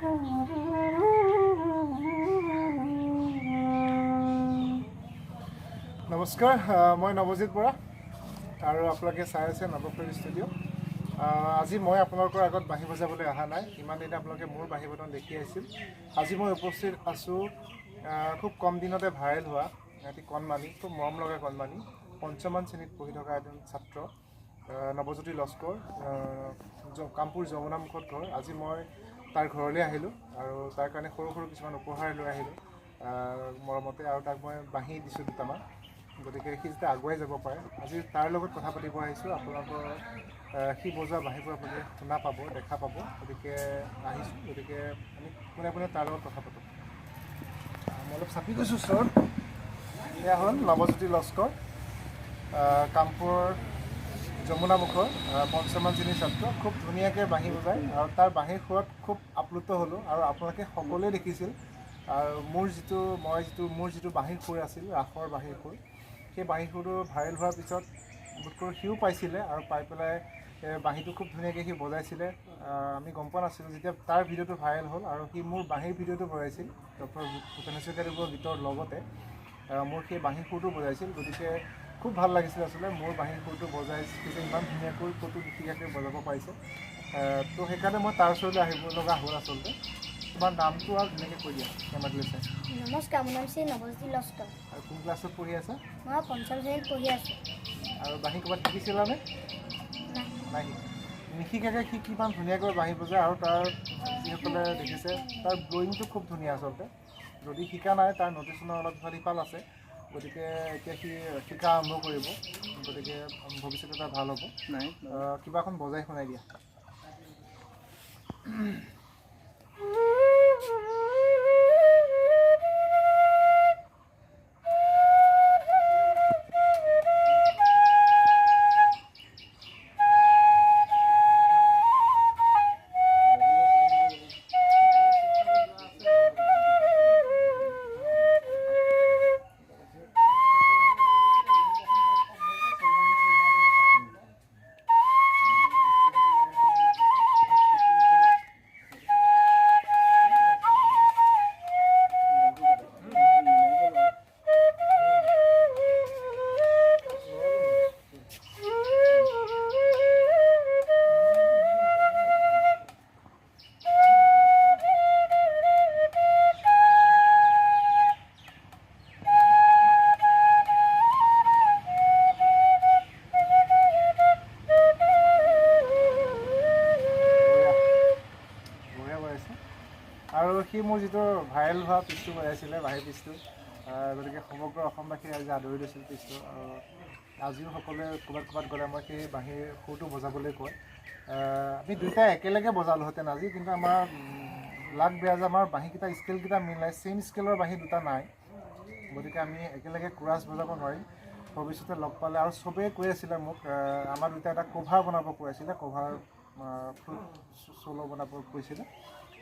নমস্কাৰ, মই নৱজিত বৰা আৰু আপোনালোকে চাই আছে নৱপ্ৰদীপ ষ্টুডিঅ'। আজি মই আপোনালোকৰ আগত বাঁহী বজাবলৈ অহা নাই। ইমান দিনে আপোনালোকে মোৰ বাঁহী বজাই দেখি আহিছিল। আজি মই উপস্থিত আছোঁ খুব কম দিনতে ভাইৰেল হোৱা এটি কণমানি, খুব মৰম লগা কণমানি, পঞ্চমমান শ্ৰেণীত পঢ়ি থকা এজন ছাত্ৰ নৱজ্যোতি লস্কৰ, কামপুৰ যমুনামুখত ঘৰ। আজি মই তাৰ ঘৰলৈ আহিলোঁ আৰু তাৰ কাৰণে সৰু সৰু কিছুমান উপহাৰ লৈ আহিলোঁ মৰমতে, আৰু তাক মই বাঁহী দিছোঁ দুটামান। গতিকে সি যেতিয়া আগুৱাই যাব পাৰে, আজি তাৰ লগত কথা পাতিব আহিছোঁ। আপোনালোকৰ সি বজোৱা বাঁহীবোৰ আপোনালোকে শুনা পাব, দেখা পাব। গতিকে আহিছোঁ, গতিকে আমি পোনে পোনে তাৰ লগত কথা পাতোঁ। মই অলপ চাপি গৈছোঁ ওচৰত। এয়া হ'ল নৱজ্যোতি লস্কৰ, কামপুৰৰ যমুনামুখৰ পঞ্চমমান শ্ৰেণীৰ ছাত্ৰ। খুব ধুনীয়াকৈ বাঁহী বজায় আৰু তাৰ বাঁহীৰ সুৰত খুব আপ্লুত হ'লোঁ। আৰু আপোনালোকে সকলোৱে দেখিছিল আৰু মোৰ যিটো বাঁহীৰ সুৰ আছিল, ৰাসৰ বাঁহীৰ সুৰ, সেই বাঁহী সুৰটো ভাইৰেল হোৱাৰ পিছত বোধকৰো সিও পাইছিলে আৰু পাই পেলাই বাঁহীটো খুব ধুনীয়াকৈ সি বজাইছিলে। আমি গম পোৱা নাছিলোঁ। যেতিয়া তাৰ ভিডিঅ'টো ভাইৰেল হ'ল আৰু সি মোৰ বাঁহীৰ ভিডিঅ'টো বজাইছিল, ডক্টৰ ভূপেন হাজৰিকাদেৱৰ গীতৰ লগতে মোৰ সেই বাঁহীৰ সুৰটো বজাইছিল। গতিকে খুব ভাল লাগিছিল আচলতে মোৰ বাঁহীৰ সুৰটো বজাইছিল, ইমান ধুনীয়াকৈ ক'তো নিশিকাকৈ বজাব পাৰিছে। তো সেইকাৰণে মই তাৰ ওচৰলৈ আহিব লগা হ'ল আচলতে। তোমাৰ নামটো আৰু ধুনীয়াকৈ কৈ দিয়া কেমেৰালৈ চাই। নমস্কাৰ, মোৰ নাম শ্ৰী নৱজ্যোতি লস্কৰ। আৰু কোন ক্লাছত পঢ়ি আছা? মই পঞ্চম শ্ৰেণীত পঢ়ি আছোঁ। আৰু বাঁহী ক'ৰবাত শিকিছিলানে? নাই শিকা। নিশিকাকৈ সি কিমান ধুনীয়াকৈ বাঁহী বজায় আৰু তাৰ যিসকলে দেখিছে তাৰ ব্লয়িংটো খুব ধুনীয়া আচলতে। যদি শিকা নাই, তাৰ নটিচনৰ অলপ ইফাল সিফাল আছে। গতিকে এতিয়া সি শিকা আৰম্ভ কৰিব। গতিকে ভৱিষ্যতে তাৰ ভাল হ'ব। কিবা এখন বজাই শুনাই দিয়া। আৰু সি মোৰ যিটো ভাইৰেল হোৱা পিচটো বজাইছিলে, বাঁহীৰ পিচটো, গতিকে সমগ্ৰ অসমবাসীয়ে আজি আদৰি লৈছিল পিচটো। আজিও সকলোৱে ক'ৰবাত গ'লে মই সেই বাঁহীৰ সুৰটো বজাবলৈ কয়। আমি দুয়োটাই একেলগে বজালোহেঁতেন আজি, কিন্তু আমাৰ লাক বেয়া যে আমাৰ বাঁহীকেইটা স্কেলকেইটা মিলাই, ছেইম স্কেলৰ বাঁহী দুটা নাই। গতিকে আমি একেলগে কোৰাছ বজাব নোৱাৰিম। ভৱিষ্যতে লগ পালে, আৰু চবেই কৈ আছিলে মোক, আমাৰ দুয়োটা এটা কভাৰ বনাব কৈ আছিলে, কভাৰ ফ্লুট চ'ল' বনাব কৈছিলে।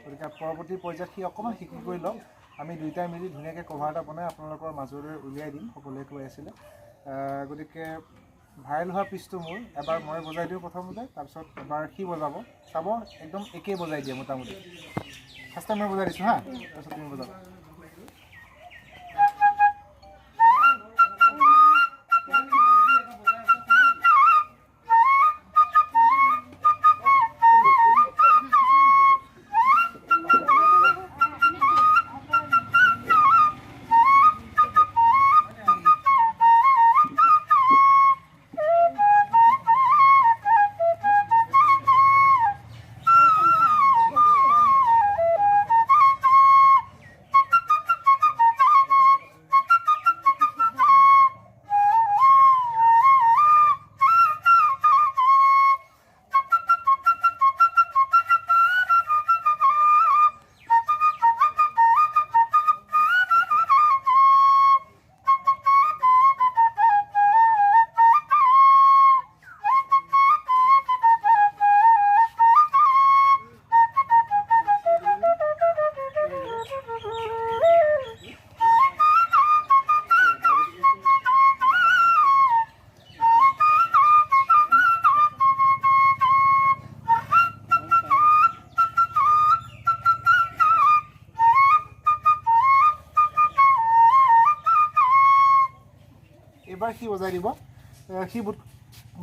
গতিকে পৰৱৰ্তী পৰ্যায়ত সি অকণমান শিকি কৰি লওক, আমি দুয়োটাই মিলি ধুনীয়াকৈ কভাৰ এটা বনাই আপোনালোকৰ মাজলৈ উলিয়াই দিম, সকলোৱে কৈ আছিলে। গতিকে ভাইৰেল হোৱা পিচটো মোৰ এবাৰ মই বজাই দিওঁ প্ৰথমতে, তাৰপিছত এবাৰ সি বজাব, চাব একদম একেই বজাই দিয়ে মোটামুটি। ফাৰ্ষ্ট টাইম মই বজাই দিছোঁ হা, তাৰপিছত তুমি বজাবা। প্ৰথমবাৰ সি বজাই দিব। সি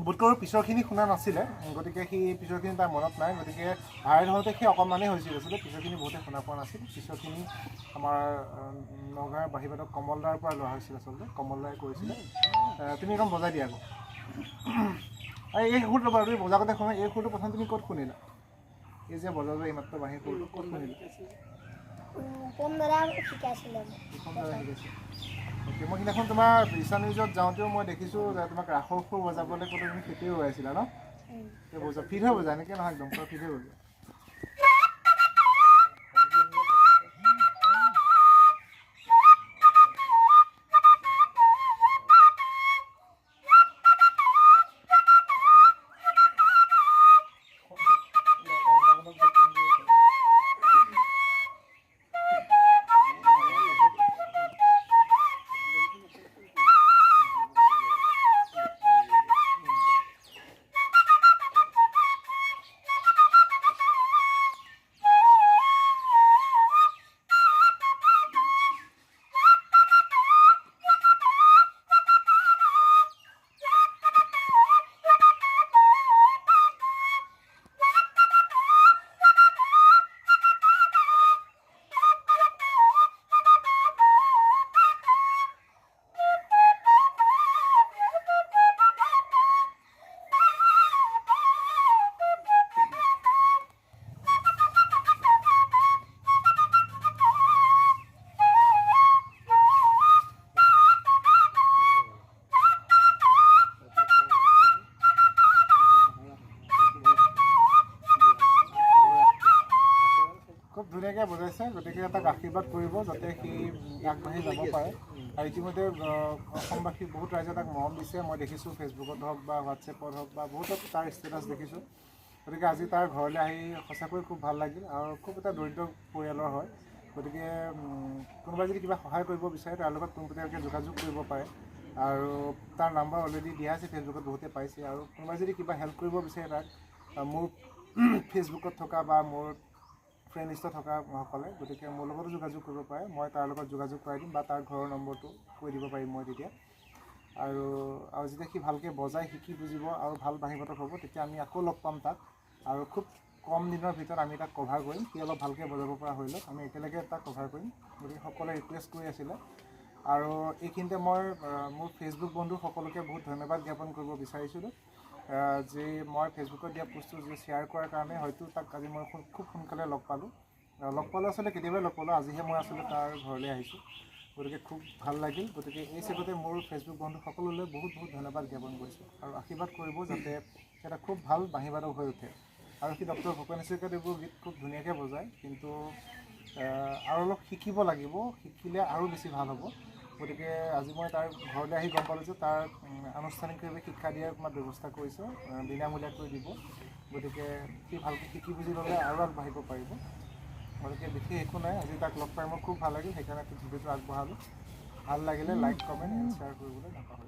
বোধকৰোঁ পিছৰখিনি শুনা নাছিলে, গতিকে সি পিছৰখিনি তাৰ মনত নাই। গতিকে ভাইৰেল হওঁতে সি অকণমানেই হৈছিল আচলতে, পিছৰখিনি বহুতে শুনা পোৱা নাছিল। পিছৰখিনি আমাৰ নগাঁৱৰ বাহিৰবাদক কমলদাৰ পৰা লোৱা হৈছিল আচলতে, কমলদাৰে কৰিছিলে। তুমি একদম বজাই দিয়া আকৌ। এই সুৰটো বাৰু তুমি বজাওঁতে শুনা, এই সুৰটো প্ৰথম তুমি ক'ত শুনিলা? এই যে বজাব এইমাত্ৰ বাহিৰ সুৰটো ক'ত শুনিলা? কোন দাদা শিকাইছিলে মই সেইদিনাখন তোমাৰ ৰিচা নিউজত যাওঁতেও মই দেখিছোঁ যে তোমাক ৰাসৰ সুৰ বজাবলৈ ক'লে তুমি সেইটোৱে বজাইছিলা ন? বজা ফিট হৈ বজা, এনেকৈ নহয় একদম পুৰা ফিট হৈ বজা। খুব ধুনীয়াকৈ বজাইছে, গতিকে তাক আশীৰ্বাদ কৰিব যাতে সি আগবাঢ়ি যাব পাৰে। আৰু ইতিমধ্যে অসমবাসী বহুত ৰাইজে তাক মৰম দিছে, মই দেখিছোঁ ফেচবুকত হওক বা হোৱাটছএপত হওক বা বহুতত তাৰ ষ্টেটাছ দেখিছোঁ। গতিকে আজি তাৰ ঘৰলৈ আহি সঁচাকৈ খুব ভাল লাগিল। আৰু খুব এটা দৰিদ্ৰ পৰিয়ালৰ হয়, গতিকে কোনোবাই যদি কিবা সহায় কৰিব বিচাৰে তাৰ লগত পোনপটীয়াকৈ যোগাযোগ কৰিব পাৰে। আৰু তাৰ নাম্বাৰ অলৰেডি দিয়া আছে, ফেচবুকত বহুতে পাইছে। আৰু কোনোবাই যদি কিবা হেল্প কৰিব বিচাৰে তাক, মোৰ ফেচবুকত থকা বা মোৰ ফ্ৰেণ্ড লিষ্টত থকা সকলে, গতিকে মোৰ লগতো যোগাযোগ কৰিব পাৰে। মই তাৰ লগত যোগাযোগ কৰাই দিম বা তাৰ ঘৰৰ নম্বৰটো কৈ দিব পাৰিম মই তেতিয়া। আৰু যেতিয়া সি ভালকৈ বজাই শিকি বুজিব আৰু ভাল বাহিৰবাদক হ'ব, তেতিয়া আমি আকৌ লগ পাম তাক। আৰু খুব কম দিনৰ ভিতৰত আমি তাক কভাৰ কৰিম। সি অলপ ভালকৈ বজাব পৰা হৈ লওক, আমি একেলগে তাক কভাৰ কৰিম। গতিকে সকলোৱে ৰিকুৱেষ্ট কৰি আছিলে। আৰু এইখিনিতে মই মোৰ ফেচবুক বন্ধু সকলোকে বহুত ধন্যবাদ জ্ঞাপন কৰিব বিচাৰিছিলোঁ যে মই ফেচবুকত দিয়া পোষ্টটো যে শ্বেয়াৰ কৰাৰ কাৰণে হয়তো তাক আজি মই খুব সোনকালে লগ পালোঁ আচলতে কেতিয়াবাই লগ পালোঁ, আজিহে মই আচলতে তাৰ ঘৰলৈ আহিছোঁ। গতিকে খুব ভাল লাগিল। গতিকে এই চেগতে মোৰ ফেচবুক বন্ধু সকলোলৈ বহুত বহুত ধন্যবাদ জ্ঞাপন কৰিছোঁ। আৰু আশীৰ্বাদ কৰিব যাতে এটা খুব ভাল বাহিৰবাদক হৈ উঠে। আৰু সি ডক্টৰ ভূপেন হাজৰিকাদেৱৰ গীত খুব ধুনীয়াকৈ বজায়, কিন্তু আৰু অলপ শিকিব লাগিব, শিকিলে আৰু বেছি ভাল হ'ব। গতিকে আজি মই তাৰ ঘৰলৈ আহি গম পালোঁ যে তাৰ আনুষ্ঠানিকভাৱে শিক্ষা দিয়াৰ তোমাৰ ব্যৱস্থা কৰিছে, বিনামূলীয়াকৈ দিব। গতিকে সি ভালকৈ শিকি বুজি ল'লে আৰু আগবাঢ়িব পাৰিব। গতিকে বিশেষ একো নাই, আজি তাক লগ পাই মোৰ খুব ভাল লাগিল, সেইকাৰণে ভিডিঅ'টো আগবঢ়ালোঁ। ভাল লাগিলে লাইক, কমেণ্ট এণ্ড শ্বেয়াৰ কৰিবলৈ নাপাহৰিব।